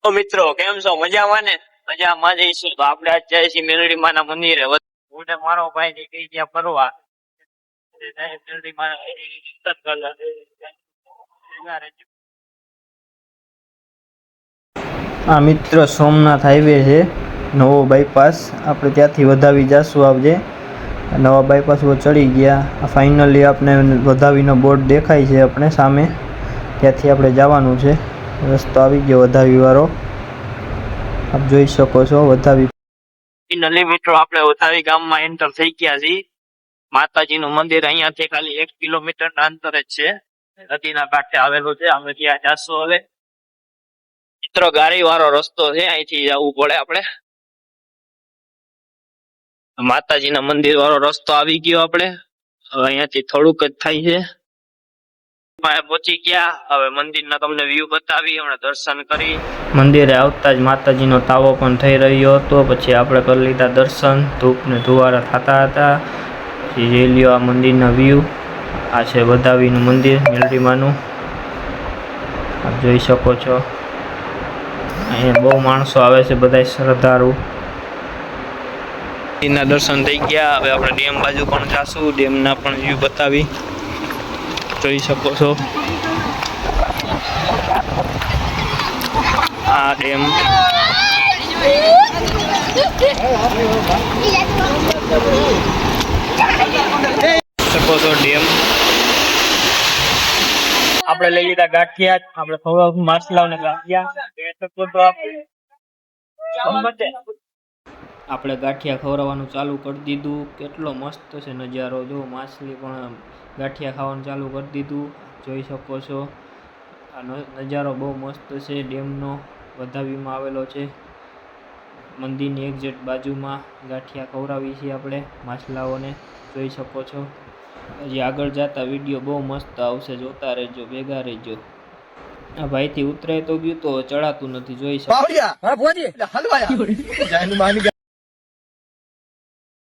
તો મિત્રો કેમ છો? મજામાં ને? મજામાં જઈશું તો આપણે આજ જઈએ છીએ મેલડી માના મંદિરે. હું મારો ભાઈ નીકળી ગયા ફરવા. મેલડી માના આ મિત્ર સોમનાથ હાઈવે છે, નવો બાયપાસ. આપણે ત્યાંથી વધાવી જાશું. આવજે નવા બાયપાસ પર ચડી ગયા. ફાઇનલી આપણે વધાવીનો બોર્ડ દેખાય છે આપણે સામે, ત્યાંથી આપણે જવાનું છે. રસ્તો આવી ગયો વધાવી વાળો, આપ જોઈ શકો છો. વધાવી ફાઇનલી મિત્રો આપણે વધાવી ગામમાં એન્ટર થઈ ગયા છીએ. માતાજીનું મંદિર અહીંયાથી ખાલી 1 કિલોમીટરના અંતરે જ છે, નદીના કાંઠે આવેલું છે. અમે ત્યાં જાશું હવે. મિત્રો ગાડી વાળો રસ્તો છે, અહીંથી જવું પડે આપણે. માતાજીના મંદિર વાળો રસ્તો આવી ગયો આપણે. હવે અહીંયાથી થોડુંક જ થાય છે. પહોંચી ગયા. હવે મંદિરના તમને વ્યૂ બતાવી, હમણાં દર્શન કરી. મંદિરે આવતા જ માતાજીનો તાવો પણ થઈ રહ્યો હતો. પછી આપણે કરી લીધા દર્શન. ધૂપ ને ધુવારા થતા હતા. પછી જોઈ લ્યો આ મંદિરના વ્યૂ. આ છે વધાવીનું મંદિર મેલડીમાનું, આપ જોઈ શકો છો. અહીંયા બહુ માણસો આવે છે, બધા શ્રદ્ધાળુ. મંદિરના દર્શન થઈ ગયા. હવે આપણે ડેમ બાજુ પણ જાશું, ડેમના પણ વ્યૂ બતાવી, જોઈ શકો છો. આ ડેમ શકો છો. ડેમ આપણે લઈ લીધા ગાંઠિયા. આપણે ખવડાવશું માછલાઓ ને ગાંઠિયા. આપણે ગાંઠિયા ખવડાવવાનું ચાલુ કરી દીધું. કેટલો મસ્ત છે નજારો, જો માછલી પણ ગાંઠિયા ખાવાનું ચાલુ કરી દીધું, જોઈ શકો છો. આ નજારો બહુ મસ્ત છે. ડેમનો વધાવીમાં આવેલો છે. મંદિરની એક્ઝેક્ટ બાજુમાં ગાંઠિયા ખવડાવી છીએ આપણે માછલાઓને, જોઈ શકો છો. હજી આગળ જતા વિડીયો બહુ મસ્ત આવશે, જોતા રહેજો, ભેગા રહેજો. આ ભાઈથી ઉતરાય તો ગયું, તો ચડાતું નથી, જોઈ શકો.